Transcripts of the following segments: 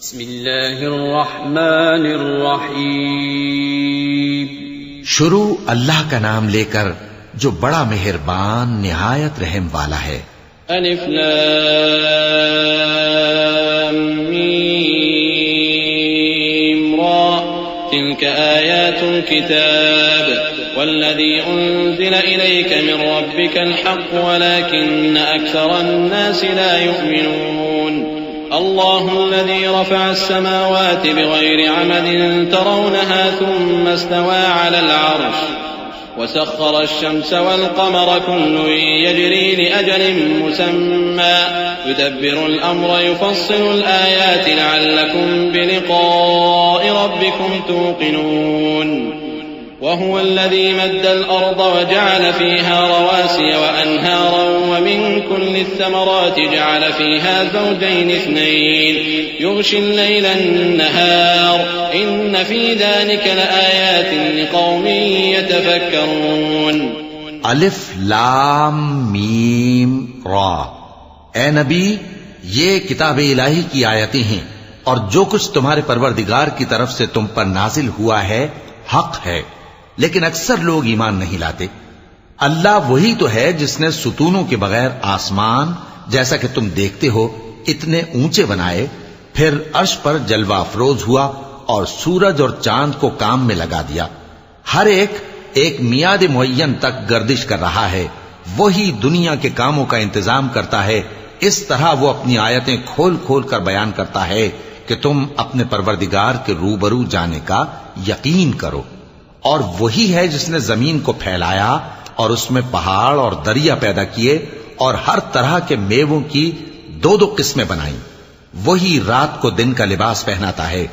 بسم اللہ الرحمن الرحیم. شروع اللہ کا نام لے کر جو بڑا مہربان نہایت رحم والا ہے. الف لام میم را تلك آیات الكتاب والذي أنزل إليك من ربك الحق ولكن أكثر الناس لا يؤمنون. الله الذي رفع السماوات بغير عمد ترونها ثم استوى على العرش وسخر الشمس والقمر كل يجري لأجل مسمى يدبر الأمر يفصل الآيات لعلكم بلقاء ربكم توقنون. وهو الذي مد الأرض وجعل فيها رواسي وأنهارا ومن كل الثمرات جعل فيها زوجين اثنين يغشي الليل النهار إن في ذلك لآيات لقوم يتفكرون. الف لام میم را. اے نبی، یہ کتاب الہی کی آیتیں ہیں اور جو کچھ تمہارے پروردگار کی طرف سے تم پر نازل ہوا ہے حق ہے، لیکن اکثر لوگ ایمان نہیں لاتے. اللہ وہی تو ہے جس نے ستونوں کے بغیر آسمان جیسا کہ تم دیکھتے ہو اتنے اونچے بنائے، پھر عرش پر جلوہ افروز ہوا اور سورج اور چاند کو کام میں لگا دیا. ہر ایک میعاد معین تک گردش کر رہا ہے. وہی دنیا کے کاموں کا انتظام کرتا ہے. اس طرح وہ اپنی آیتیں کھول کھول کر بیان کرتا ہے کہ تم اپنے پروردگار کے روبرو جانے کا یقین کرو. اور وہی ہے جس نے زمین کو پھیلایا اور اس میں پہاڑ اور دریا پیدا کیے اور ہر طرح کے میووں کی دو قسمیں بنائیں. وہی رات کو دن کا لباس پہناتا ہے.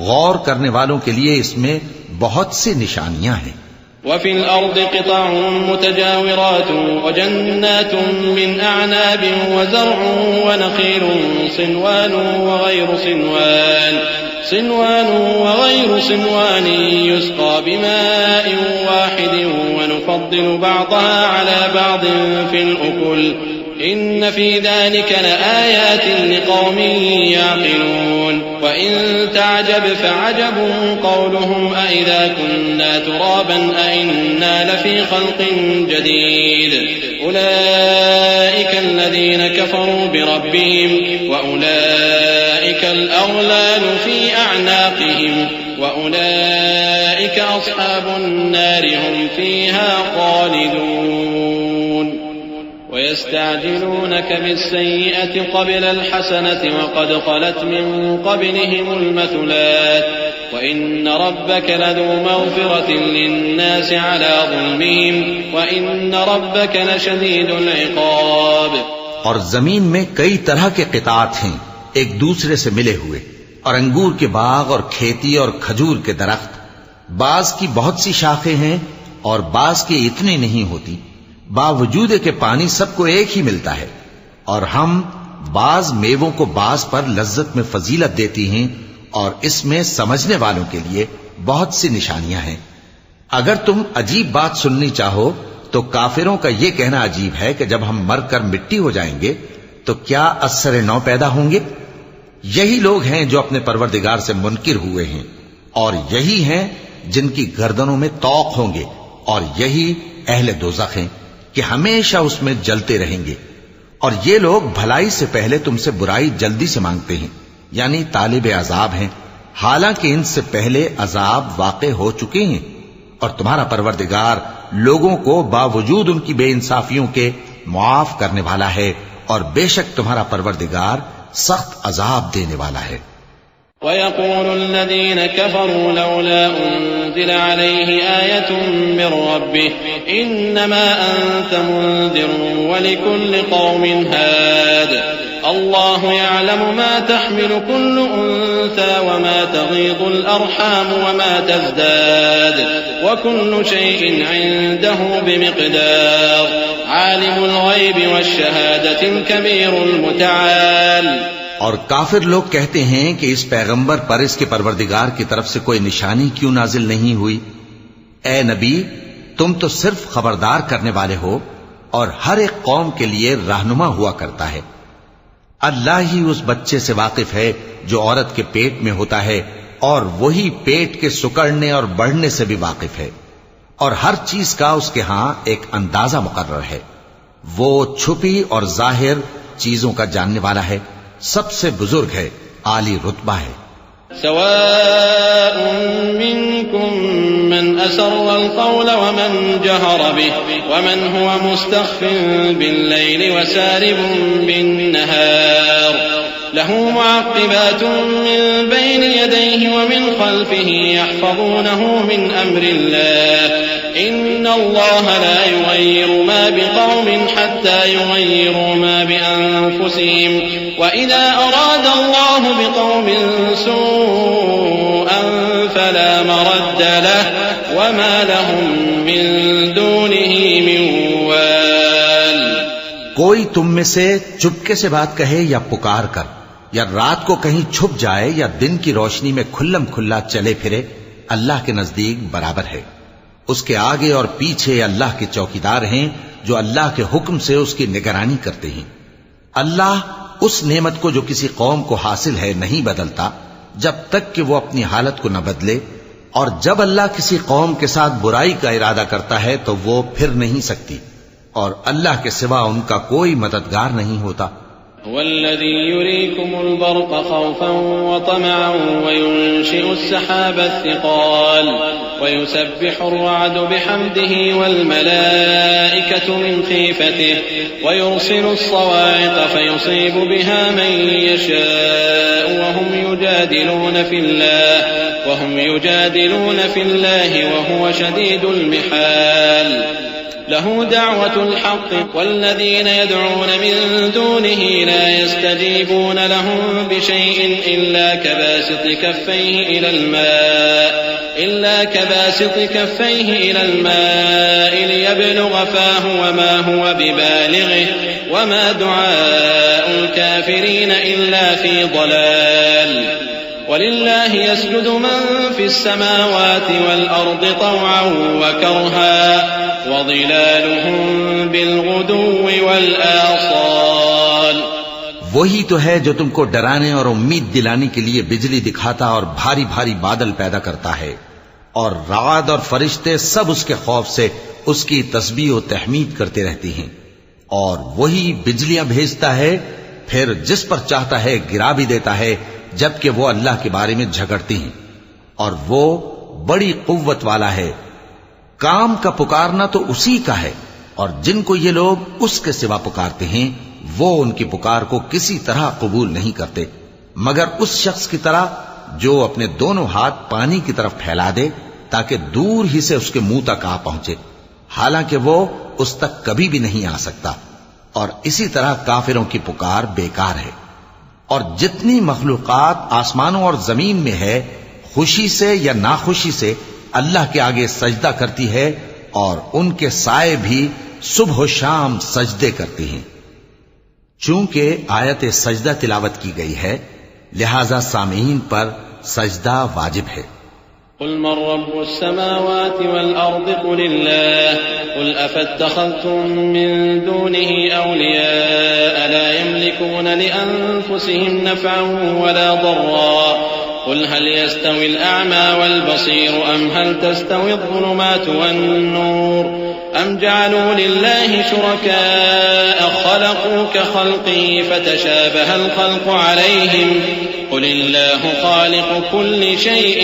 غور کرنے والوں کے لیے اس میں بہت سی نشانیاں ہیں. وفي الأرض قطع متجاورات وجنات من أعناب وزرع ونخيل صنوان وغير صنوان يسقى بماء واحد ونفضل بعضها على بعض في الأكل إن في ذلك لآيات لقوم يعقلون. وإن تعجب فعجب قولهم أإذا كنا ترابا أإنا لفي خلق جديد أولئك الذين كفروا بربهم وأولئك الأغلال في أعناقهم وأولئك أصحاب النار هم فيها خالدون. ويستعجلونك بالسيئة قبل الحسنة وقد خلت من قبلهم المثلات وإن ربك لذو مغفرة للناس على ظلمهم وإن ربك لشديد العقاب. اور زمین میں کئی طرح کے قطعات ہیں ایک دوسرے سے ملے ہوئے، اور انگور کے باغ اور کھیتی اور کھجور کے درخت. بعض کی بہت سی شاخیں ہیں اور بعض کی اتنی نہیں ہوتی، باوجود کہ پانی سب کو ایک ہی ملتا ہے. اور ہم بعض میووں کو بعض پر لذت میں فضیلت دیتی ہیں اور اس میں سمجھنے والوں کے لیے بہت سی نشانیاں ہیں. اگر تم عجیب بات سننی چاہو تو کافروں کا یہ کہنا عجیب ہے کہ جب ہم مر کر مٹی ہو جائیں گے تو کیا اثر نو پیدا ہوں گے. یہی لوگ ہیں جو اپنے پروردگار سے منکر ہوئے ہیں، اور یہی ہیں جن کی گردنوں میں طوق ہوں گے، اور یہی اہل دوزخ ہیں کہ ہمیشہ اس میں جلتے رہیں گے. اور یہ لوگ بھلائی سے پہلے تم سے برائی جلدی سے مانگتے ہیں، یعنی طالب عذاب ہیں، حالانکہ ان سے پہلے عذاب واقع ہو چکے ہیں. اور تمہارا پروردگار لوگوں کو باوجود ان کی بے انصافیوں کے معاف کرنے والا ہے، اور بے شک تمہارا پروردگار سخت عذاب دینے والا ہے. وَيَقُولُ الَّذِينَ كَفَرُوا لَوْلَا أُنزِلَ عَلَيْهِ آيَةٌ مِّن رَّبِّهِ إِنَّمَا أَنتَ مُنذِرٌ وَلِكُلِّ قَوْمٍ هَادٍ اللَّهُ يَعْلَمُ مَا تَحْمِلُ كُلُّ أُنثَىٰ وَمَا تَغِيضُ الْأَرْحَامُ وَمَا تَزْدَادُ وَكُلُّ شَيْءٍ عِندَهُ بِمِقْدَارٍ عَالِمُ الْغَيْبِ وَالشَّهَادَةِ الْكَبِيرُ الْمُتَعَالِ. اور کافر لوگ کہتے ہیں کہ اس پیغمبر پر اس کے پروردگار کی طرف سے کوئی نشانی کیوں نازل نہیں ہوئی. اے نبی، تم تو صرف خبردار کرنے والے ہو اور ہر ایک قوم کے لیے رہنما ہوا کرتا ہے. اللہ ہی اس بچے سے واقف ہے جو عورت کے پیٹ میں ہوتا ہے، اور وہی پیٹ کے سکڑنے اور بڑھنے سے بھی واقف ہے، اور ہر چیز کا اس کے ہاں ایک اندازہ مقرر ہے۔ وہ چھپی اور ظاہر چیزوں کا جاننے والا ہے، سب سے بزرگ ہے، عالی رتبہ ہے۔ سواء منكم من أسر القول ومن جهر به ومن هو مستخف بالليل وسارب بالنهار له معقبات من بين يديه ومن خلفه يحفظونه من أمر الله إن الله لا يغير ما بقوم حتى يغيروا ما بأنفسهم وإذا أراد الله بقوم سوءا فلا مرد له وما لهم من دونه من وال۔ کوئی تم میں سے چپکے سے بات کہے یا پکار کر، یا رات کو کہیں چھپ جائے یا دن کی روشنی میں کھلم کھلا چلے پھرے، اللہ کے نزدیک برابر ہے۔ اس کے آگے اور پیچھے اللہ کے چوکیدار ہیں جو اللہ کے حکم سے اس کی نگرانی کرتے ہیں۔ اللہ اس نعمت کو جو کسی قوم کو حاصل ہے نہیں بدلتا جب تک کہ وہ اپنی حالت کو نہ بدلے، اور جب اللہ کسی قوم کے ساتھ برائی کا ارادہ کرتا ہے تو وہ پھر نہیں سکتی، اور اللہ کے سوا ان کا کوئی مددگار نہیں ہوتا۔ هو الذي يريكم البرق خوفا وطمعا وينشئ السحاب الثقال ويسبح الرعد بحمده والملائكة من خيفته ويرسل الصواعق فيصيب بها من يشاء وهم يجادلون في الله وهو شديد المحال له دعوة الحق والذين يدعون من دونه لا يستجيبون لهم بشيء إلا كباسط كفيه إلى الماء ليبلغ فاه وما هو ببالغه وما دعاء الكافرين إلا في ضلال ولله يسجد من في السماوات والأرض طوعا وكرها وظلالهم بالغدو والآصال۔ وہی تو ہے جو تم کو ڈرانے اور امید دلانے کے لیے بجلی دکھاتا اور بھاری بھاری بادل پیدا کرتا ہے، اور رعد اور فرشتے سب اس کے خوف سے اس کی تسبیح و تحمید کرتے رہتی ہیں، اور وہی بجلیاں بھیجتا ہے، پھر جس پر چاہتا ہے گرا بھی دیتا ہے، جبکہ وہ اللہ کے بارے میں جھگڑتی ہیں، اور وہ بڑی قوت والا ہے۔ کام کا پکارنا تو اسی کا ہے، اور جن کو یہ لوگ اس کے سوا پکارتے ہیں وہ ان کی پکار کو کسی طرح قبول نہیں کرتے مگر اس شخص کی طرح جو اپنے دونوں ہاتھ پانی کی طرف پھیلا دے تاکہ دور ہی سے اس کے منہ تک آ پہنچے، حالانکہ وہ اس تک کبھی بھی نہیں آ سکتا، اور اسی طرح کافروں کی پکار بیکار ہے۔ اور جتنی مخلوقات آسمانوں اور زمین میں ہے خوشی سے یا ناخوشی سے اللہ کے آگے سجدہ کرتی ہے، اور ان کے سائے بھی صبح و شام سجدے کرتی ہیں۔ چونکہ آیت سجدہ تلاوت کی گئی ہے لہذا سامعین پر سجدہ واجب ہے۔ قل من رب السماوات والأرض قل الله قل أفاتخذتم من دونه أولياء لا يملكون لأنفسهم نفعا ولا ضرا قل هل يستوي الأعمى والبصير أم هل تستوي الظلمات والنور أم جعلوا لله شركاء خلقوا كخلقه فتشابه الخلق عليهم قل الله خالق كل شيء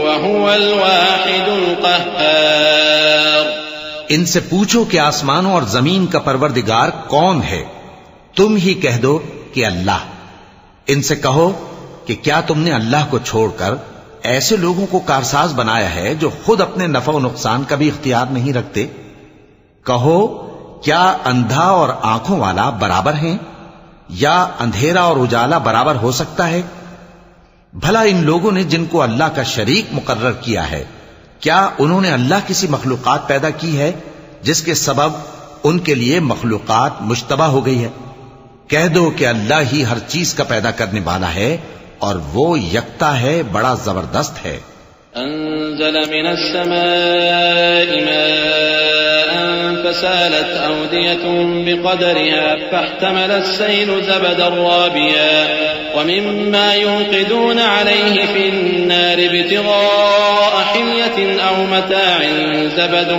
وهو الواحد القهار۔ ان سے پوچھو کہ آسمانوں اور زمین کا پروردگار کون ہے؟ تم ہی کہہ دو کہ اللہ۔ ان سے کہو کہ کیا تم نے اللہ کو چھوڑ کر ایسے لوگوں کو کارساز بنایا ہے جو خود اپنے نفع و نقصان کا بھی اختیار نہیں رکھتے؟ کہو کیا اندھا اور آنکھوں والا برابر ہیں، یا اندھیرا اور اجالا برابر ہو سکتا ہے؟ بھلا ان لوگوں نے جن کو اللہ کا شریک مقرر کیا ہے کیا انہوں نے اللہ کسی مخلوقات پیدا کی ہے جس کے سبب ان کے لیے مخلوقات مشتبہ ہو گئی ہے؟ کہہ دو کہ اللہ ہی ہر چیز کا پیدا کرنے والا ہے اور وہ یکتا ہے، بڑا زبردست ہے۔ أنزل من السماء ماء فسالت أودية بقدرها فاحتمل السيل زبدا رابيا ومما يوقدون عليه في النار ابتغاء حلية أو متاع زبد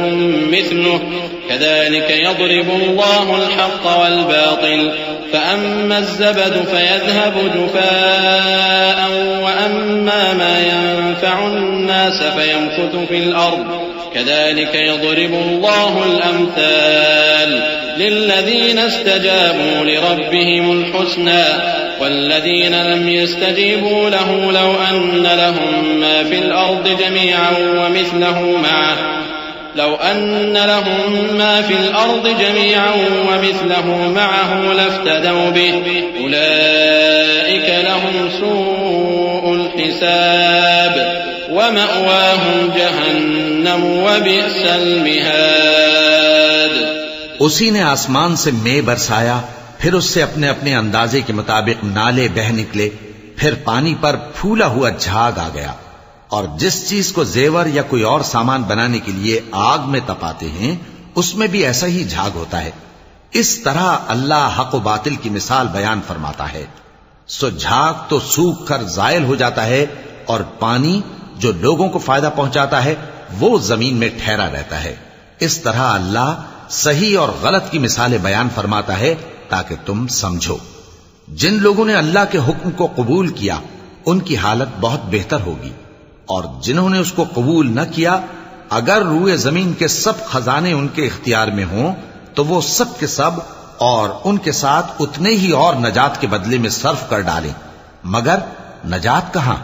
مثله كذلك يضرب الله الحق والباطل فأما الزبد فيذهب جفاء وأما ما ينفع الناس فيمكث في الأرض كذلك يضرب الله الأمثال للذين استجابوا لربهم الحسنى والذين لم يستجيبوا له لو أن لهم ما في الأرض جميعا ومثله معه لافتدوا به أولئك لهم سوء الحساب ومأواهم جہنم وبئس المہاد۔ اسی نے آسمان سے مے برسایا، پھر اس سے اپنے اپنے اندازے کے مطابق نالے بہ نکلے، پھر پانی پر پھولا ہوا جھاگ آ گیا، اور جس چیز کو زیور یا کوئی اور سامان بنانے کے لیے آگ میں تپاتے ہیں اس میں بھی ایسا ہی جھاگ ہوتا ہے۔ اس طرح اللہ حق و باطل کی مثال بیان فرماتا ہے۔ سو جھاگ تو سوکھ کر زائل ہو جاتا ہے، اور پانی جو لوگوں کو فائدہ پہنچاتا ہے وہ زمین میں ٹھہرا رہتا ہے۔ اس طرح اللہ صحیح اور غلط کی مثالیں بیان فرماتا ہے تاکہ تم سمجھو۔ جن لوگوں نے اللہ کے حکم کو قبول کیا ان کی حالت بہت بہتر ہوگی، اور جنہوں نے اس کو قبول نہ کیا اگر روئے زمین کے سب خزانے ان کے اختیار میں ہوں تو وہ سب کے سب اور ان کے ساتھ اتنے ہی اور نجات کے بدلے میں صرف کر ڈالیں، مگر نجات کہاں؟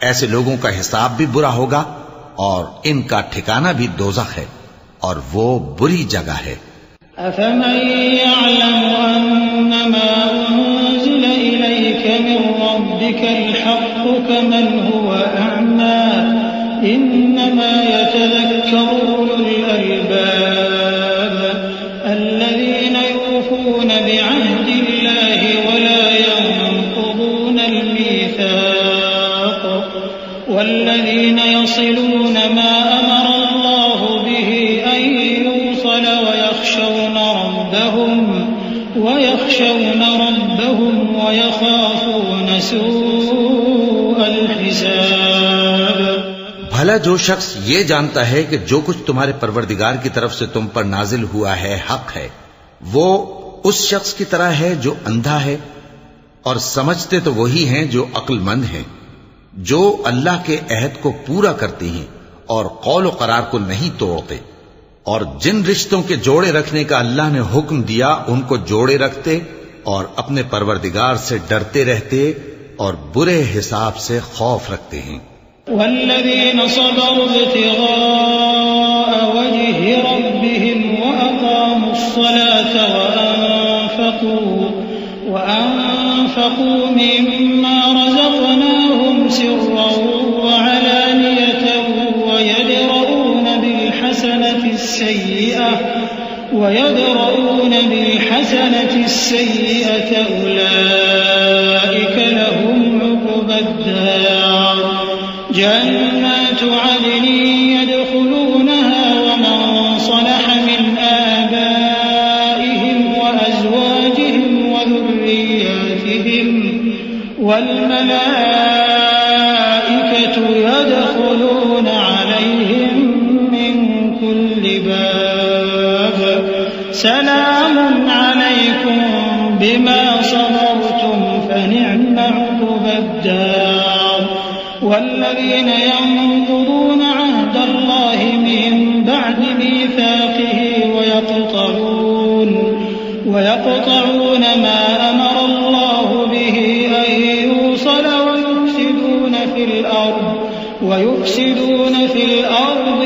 ایسے لوگوں کا حساب بھی برا ہوگا اور ان کا ٹھکانہ بھی دوزخ ہے، اور وہ بری جگہ ہے۔ أفمن يعلم أنما أنزل إليك من ربك الحق كمن هو أعمى إنما يتذكر أولو الألباب الذين يوفون بعهد الله ولا ينقضون الميثاق والذين يصلون ما أمر الله به أن يوصل ويخشون ربهم ويخافون سوء الحساب۔ بھلا جو شخص یہ جانتا ہے کہ جو کچھ تمہارے پروردگار کی طرف سے تم پر نازل ہوا ہے حق ہے، وہ اس شخص کی طرح ہے جو اندھا ہے، اور سمجھتے تو وہی ہیں جو عقل مند ہیں، جو اللہ کے عہد کو پورا کرتے ہیں اور قول و قرار کو نہیں توڑتے، اور جن رشتوں کے جوڑے رکھنے کا اللہ نے حکم دیا ان کو جوڑے رکھتے اور اپنے پروردگار سے ڈرتے رہتے اور برے حساب سے خوف رکھتے ہیں۔ والذین صبروا ابتغاء وجه ربهم وأقاموا الصلاة وأنفقوا مما رزقناهم سرا وعلانية ويدرؤون بالحسنة السيئة أولئك لهم عقبى الدار جنات عدن يدخلونها ومن صلح من آبائهم وأزواجهم وذرياتهم والملائكة يدخلون عليهم من كل باب سلام عليكم بما صبرتم فنعم عقبى الدار والذين ينقضون عهد الله من بعد ميثاقه ويقطعون ما أمر الله به أن يوصل ويفسدون في الأرض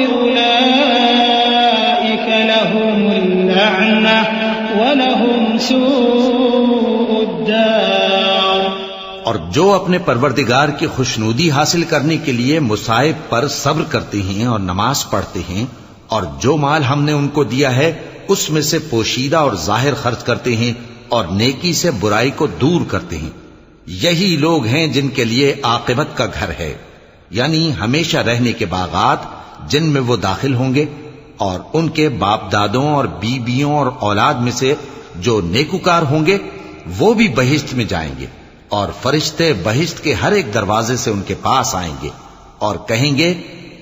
أولئك لهم اللعنة ولهم سوء الدار۔ اور جو اپنے پروردگار کی خوشنودی حاصل کرنے کے لیے مصائب پر صبر کرتے ہیں اور نماز پڑھتے ہیں، اور جو مال ہم نے ان کو دیا ہے اس میں سے پوشیدہ اور ظاہر خرچ کرتے ہیں اور نیکی سے برائی کو دور کرتے ہیں، یہی لوگ ہیں جن کے لیے عاقبت کا گھر ہے۔ یعنی ہمیشہ رہنے کے باغات جن میں وہ داخل ہوں گے، اور ان کے باپ دادوں اور بیویوں اور اولاد میں سے جو نیکوکار ہوں گے وہ بھی بہشت میں جائیں گے، اور فرشتے بہشت کے ہر ایک دروازے سے ان کے پاس آئیں گے اور کہیں گے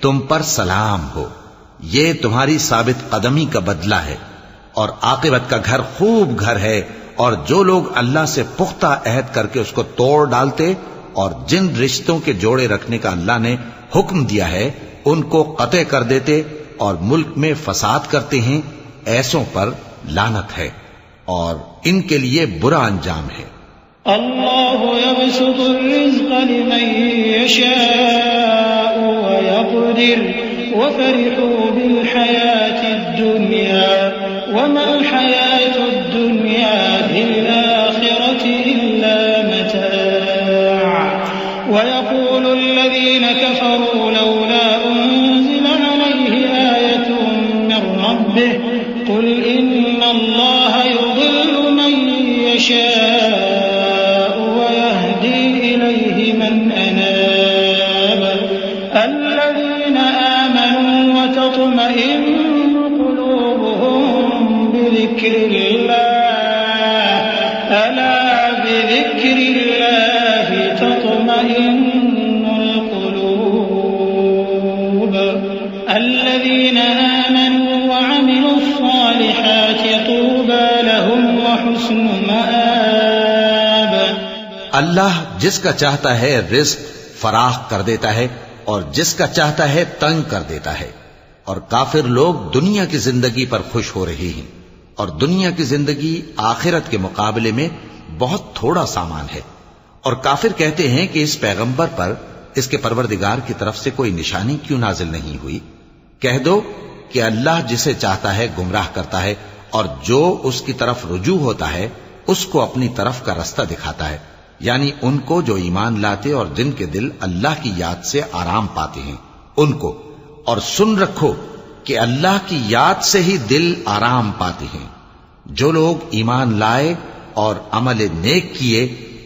تم پر سلام ہو، یہ تمہاری ثابت قدمی کا بدلہ ہے، اور عاقبت کا گھر خوب گھر ہے۔ اور جو لوگ اللہ سے پختہ عہد کر کے اس کو توڑ ڈالتے اور جن رشتوں کے جوڑے رکھنے کا اللہ نے حکم دیا ہے ان کو قطع کر دیتے اور ملک میں فساد کرتے ہیں، ایسوں پر لعنت ہے اور ان کے لیے برا انجام ہے۔ اللہ يبسط الرزق لمن يشاء ويقدر وفرحوا بالحياة الدنيا وما الحياة الدنيا في الآخرة إلا متاع ويقول الذين كفروا لولا أنزل عليه آية من ربه قل إن الله يضل من يشاء ويهدي إليه من أناب الذين آمنوا وتطمئن قلوبهم بذكر الله ألا بذكر الله تطمئن القلوب الذين آمنوا وعملوا الصالحات طوبى لهم وحسن مآب۔ اللہ جس کا چاہتا ہے رزق فراخ کر دیتا ہے اور جس کا چاہتا ہے تنگ کر دیتا ہے، اور کافر لوگ دنیا کی زندگی پر خوش ہو رہے ہیں، اور دنیا کی زندگی آخرت کے مقابلے میں بہت تھوڑا سامان ہے، اور کافر کہتے ہیں کہ اس پیغمبر پر اس کے پروردگار کی طرف سے کوئی نشانی کیوں نازل نہیں ہوئی؟ کہہ دو کہ اللہ جسے چاہتا ہے گمراہ کرتا ہے، اور جو اس کی طرف رجوع ہوتا ہے اس کو اپنی طرف کا رستہ دکھاتا ہے، یعنی ان کو جو ایمان لاتے اور جن کے دل اللہ کی یاد سے آرام پاتے ہیں ان کو، اور سن رکھو کہ اللہ کی یاد سے ہی دل آرام پاتے ہیں۔ جو لوگ ایمان لائے اور عمل نیک کیے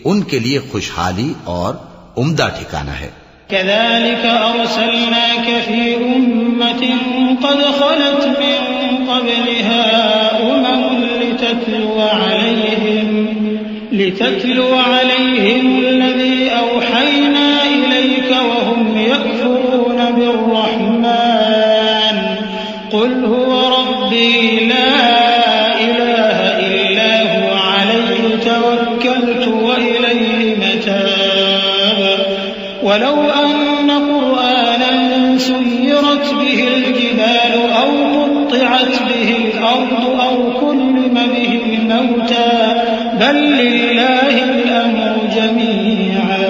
ان کے لیے خوشحالی اور عمدہ ٹھکانہ ہے۔ كذلك أرسلناك في أمة قد خلت من قبلها لتتلو عليهم الذي أوحينا إليك وهم يكفرون بالرحمن قل هو ربي لا إله إلا هو عليه توكلت وإليه متاب ولو أن قرآنا سيرت به الجبال أو قطعت به الأرض أو كلم به الموتى بل لله الأمر جميعا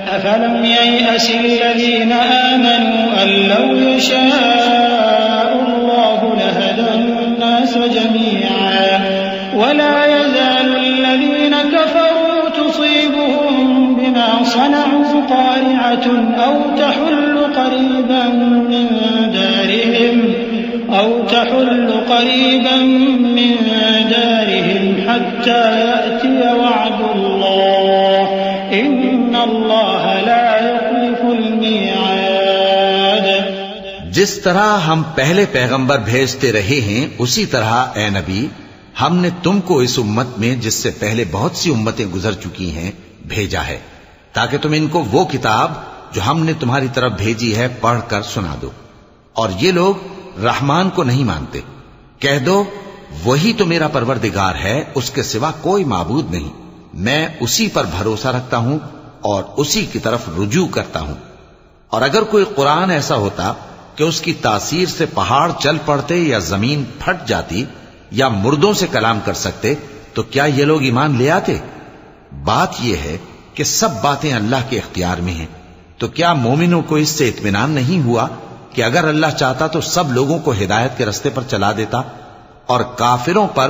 أفلم ييأس الذين آمنوا أن لو يشاء الله لهدى الناس جميعا ولا يزال الذين كفروا تصيبهم بما صنعوا قارعة أو تحل قريبا من دارهم حتى يأتي وعد الله إن الله لا يخلف الميعاد۔ جس طرح ہم پہلے پیغمبر بھیجتے رہے ہیں اسی طرح اے نبی ہم نے تم کو اس امت میں جس سے پہلے بہت سی امتیں گزر چکی ہیں بھیجا ہے تاکہ تم ان کو وہ کتاب جو ہم نے تمہاری طرف بھیجی ہے پڑھ کر سنا دو، اور یہ لوگ رحمان کو نہیں مانتے۔ کہہ دو وہی تو میرا پروردگار ہے، اس کے سوا کوئی معبود نہیں، میں اسی پر بھروسہ رکھتا ہوں اور اسی کی طرف رجوع کرتا ہوں۔ اور اگر کوئی قرآن ایسا ہوتا کہ اس کی تاثیر سے پہاڑ چل پڑتے یا زمین پھٹ جاتی یا مردوں سے کلام کر سکتے تو کیا یہ لوگ ایمان لے آتے؟ بات یہ ہے کہ سب باتیں اللہ کے اختیار میں ہیں، تو کیا مومنوں کو اس سے اطمینان نہیں ہوا کہ اگر اللہ چاہتا تو سب لوگوں کو ہدایت کے رستے پر چلا دیتا؟ اور کافروں پر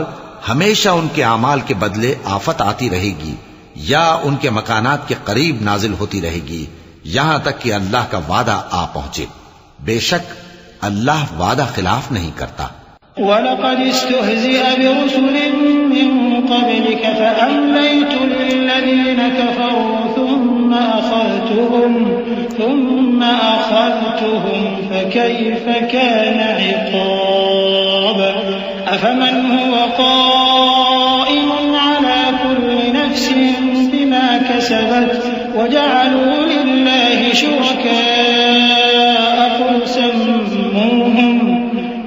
ہمیشہ ان کے اعمال کے بدلے آفت آتی رہے گی یا ان کے مکانات کے قریب نازل ہوتی رہے گی یہاں تک کہ اللہ کا وعدہ آ پہنچے۔ بے شک اللہ وعدہ خلاف نہیں کرتا۔ وَلَقَدِ اسْتُهْزِئَ بِرُسُلٍ مِّن قَبْلِكَ فَأَمْلَيْتُ لِلَّذِينَ كَفَرُوا ثُمَّ ثم أخذتهم فكيف كان عقاب أفمن هو قائم على كل نفس بما كسبت وجعلوا لله شركاء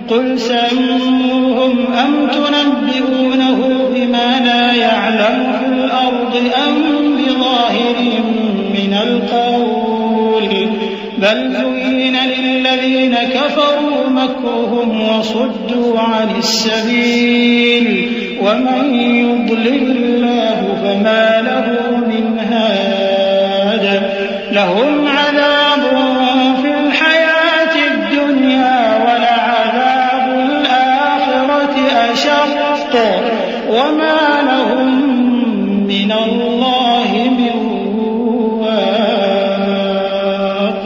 قل سموهم أم تنبئونه بما لا يعلم في الأرض أم بظاهر من القول بل زين للذين كفروا مكرهم وصدوا عن السبيل ومن يضلل الله فما له من هاد لهم عذاب في الحياة الدنيا ولعذاب الآخرة أشق وما لهم من الله من واق.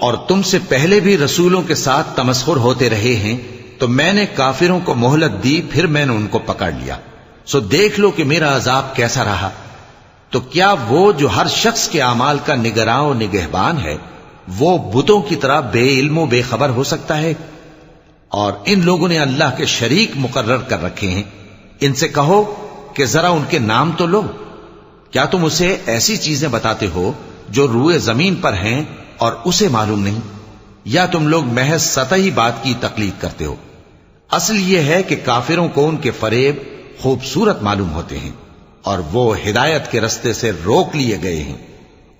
اور تم سے پہلے بھی رسولوں کے ساتھ تمسخر ہوتے رہے ہیں تو میں نے کافروں کو مہلت دی، پھر میں نے ان کو پکڑ لیا. سو دیکھ لو کہ میرا عذاب کیسا رہا. تو کیا وہ جو ہر شخص کے اعمال کا نگراں و نگہبان ہے وہ بتوں کی طرح بے علم و بے خبر ہو سکتا ہے؟ اور ان لوگوں نے اللہ کے شریک مقرر کر رکھے ہیں. ان سے کہو کہ ذرا ان کے نام تو لو. کیا تم اسے ایسی چیزیں بتاتے ہو جو روئے زمین پر ہیں اور اسے معلوم نہیں؟ یا تم لوگ محض سطحی بات کی تقلید کرتے ہو؟ اصل یہ ہے کہ کافروں کو ان کے فریب خوبصورت معلوم ہوتے ہیں اور وہ ہدایت کے رستے سے روک لیے گئے ہیں،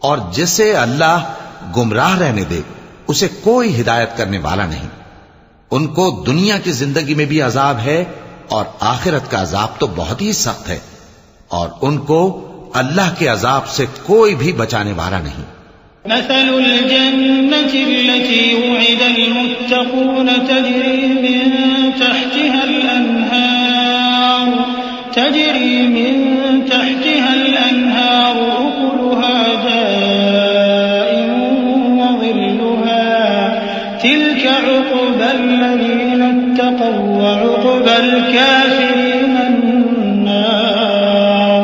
اور جسے اللہ گمراہ رہنے دے اسے کوئی ہدایت کرنے والا نہیں. ان کو دنیا کی زندگی میں بھی عذاب ہے اور آخرت کا عذاب تو بہت ہی سخت ہے، اور ان کو اللہ کے عذاب سے کوئی بھی بچانے والا نہیں. مثل الجنة التي وعد المتقون تجري من تحتها الأنهار أكلها دائم وظلها تلك عقبى الذين اتقوا وعقبى الكافرين النار.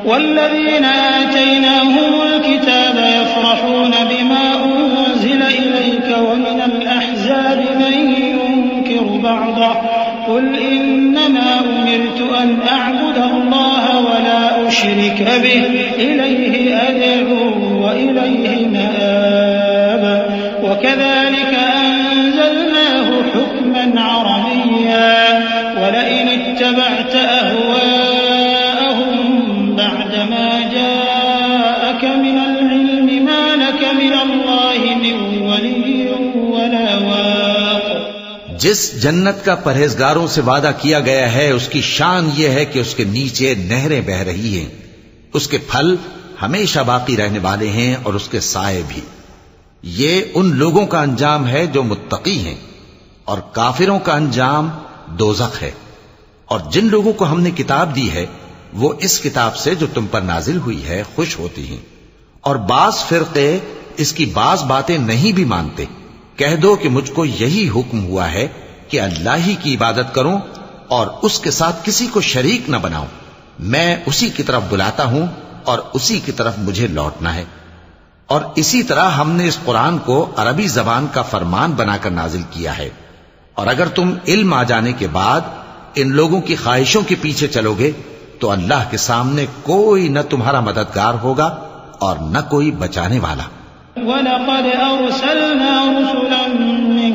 والذين آتيناهم الكتاب يفرحون بما أنزل إليك ومن الأحزاب من ينكر بعضه قل إنما أمرت أن أعبد الله ولا أشرك به إليه أدعو وإليه مآب. وكذلك أنزلناه حكما عربيا ولئن اتبعت أهواءهم بعدما جاءك من العلم ما لك من الله من ولي ولا واق. جس جنت کا پرہیزگاروں سے وعدہ کیا گیا ہے اس کی شان یہ ہے کہ اس کے نیچے نہریں بہ رہی ہیں، اس کے پھل ہمیشہ باقی رہنے والے ہیں اور اس کے سائے بھی. یہ ان لوگوں کا انجام ہے جو متقی ہیں، اور کافروں کا انجام دوزخ ہے. اور جن لوگوں کو ہم نے کتاب دی ہے وہ اس کتاب سے جو تم پر نازل ہوئی ہے خوش ہوتی ہیں، اور بعض فرقے اس کی بعض باتیں نہیں بھی مانتے. کہہ دو کہ مجھ کو یہی حکم ہوا ہے کہ اللہ ہی کی عبادت کروں اور اس کے ساتھ کسی کو شریک نہ بناؤں. میں اسی کی طرف بلاتا ہوں اور اسی کی طرف مجھے لوٹنا ہے. اور اسی طرح ہم نے اس قرآن کو عربی زبان کا فرمان بنا کر نازل کیا ہے. اور اگر تم علم آ جانے کے بعد ان لوگوں کی خواہشوں کے پیچھے چلو گے تو اللہ کے سامنے کوئی نہ تمہارا مددگار ہوگا اور نہ کوئی بچانے والا. وَلَقَدْ أَرْسَلْنَا رُسُلًا مِّن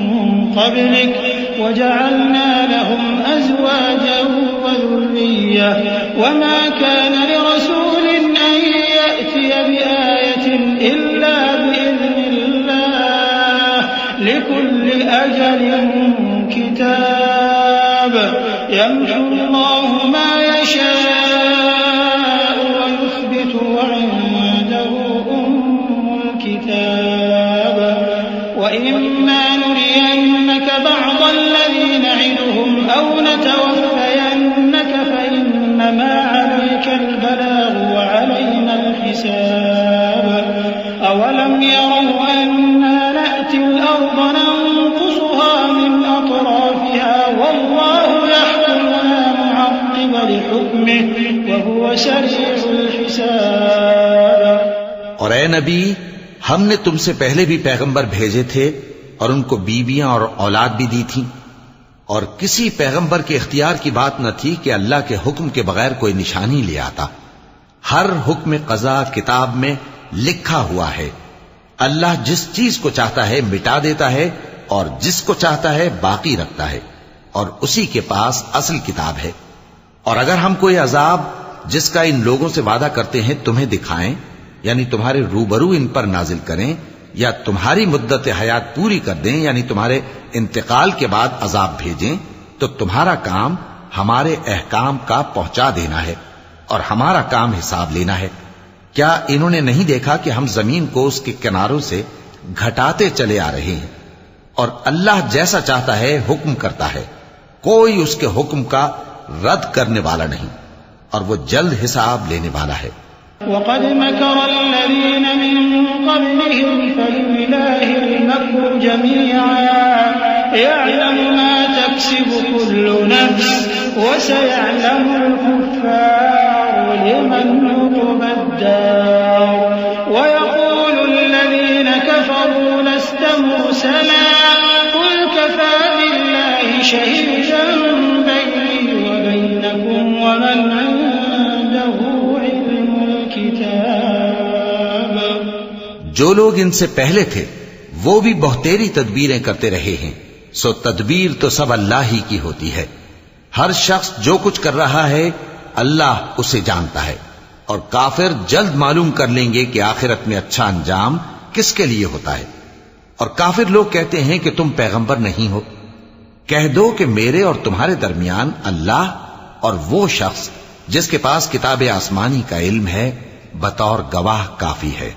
قَبْلِكَ وَجَعَلْنَا لَهُمْ أَزْوَاجًا وَذُرِّيَّةً وَمَا كَانَ لِرَسُولٍ أَن يَأْتِيَ بِآيَةٍ إِلَّا بِإِذْنِ اللَّهِ لِكُلِّ أَجَلٍ كِتَابٌ يَمْحُو اللَّهُ مَا يَشَاءُ وَيُثْبِتُ وَعِندَهُ الكتاب وإما نرينك بعض الذي نعدهم أو نتوفينك فإنما عليك البلاغ وعلينا الحساب. أولم يروا أنا نأتي الأرض ننقصها من أطرافها والله يحكم لا معقب لحكمه وهو سريع الحساب. اور اے نبی، ہم نے تم سے پہلے بھی پیغمبر بھیجے تھے اور ان کو بیویاں اور اولاد بھی دی تھی، اور کسی پیغمبر کے اختیار کی بات نہ تھی کہ اللہ کے حکم کے بغیر کوئی نشانی لے آتا۔ ہر حکم قضا کتاب میں لکھا ہوا ہے۔ اللہ جس چیز کو چاہتا ہے مٹا دیتا ہے اور جس کو چاہتا ہے باقی رکھتا ہے، اور اسی کے پاس اصل کتاب ہے۔ اور اگر ہم کوئی عذاب جس کا ان لوگوں سے وعدہ کرتے ہیں تمہیں دکھائیں، یعنی تمہارے روبرو ان پر نازل کریں، یا تمہاری مدت حیات پوری کر دیں، یعنی تمہارے انتقال کے بعد عذاب بھیجیں، تو تمہارا کام ہمارے احکام کا پہنچا دینا ہے اور ہمارا کام حساب لینا ہے۔ کیا انہوں نے نہیں دیکھا کہ ہم زمین کو اس کے کناروں سے گھٹاتے چلے آ رہے ہیں؟ اور اللہ جیسا چاہتا ہے حکم کرتا ہے، کوئی اس کے حکم کا رد کرنے والا نہیں، اور وہ جلد حساب لینے والا ہے۔ وقد مكر الذين من قبلهم فلله المكر جميعا يعلم ما تكسب كل نفس وسيعلم الكفار لمن عقبى الدار ويقول الذين كفروا لست مرسلا قل كفى بالله شهيدا بيني وبينكم ومن عنده جو لوگ ان سے پہلے تھے وہ بھی بہتیری تدبیریں کرتے رہے ہیں، سو تدبیر تو سب اللہ ہی کی ہوتی ہے۔ ہر شخص جو کچھ کر رہا ہے اللہ اسے جانتا ہے، اور کافر جلد معلوم کر لیں گے کہ آخرت میں اچھا انجام کس کے لیے ہوتا ہے۔ اور کافر لوگ کہتے ہیں کہ تم پیغمبر نہیں ہو، کہہ دو کہ میرے اور تمہارے درمیان اللہ اور وہ شخص جس کے پاس کتاب آسمانی کا علم ہے بطور گواہ کافی ہے۔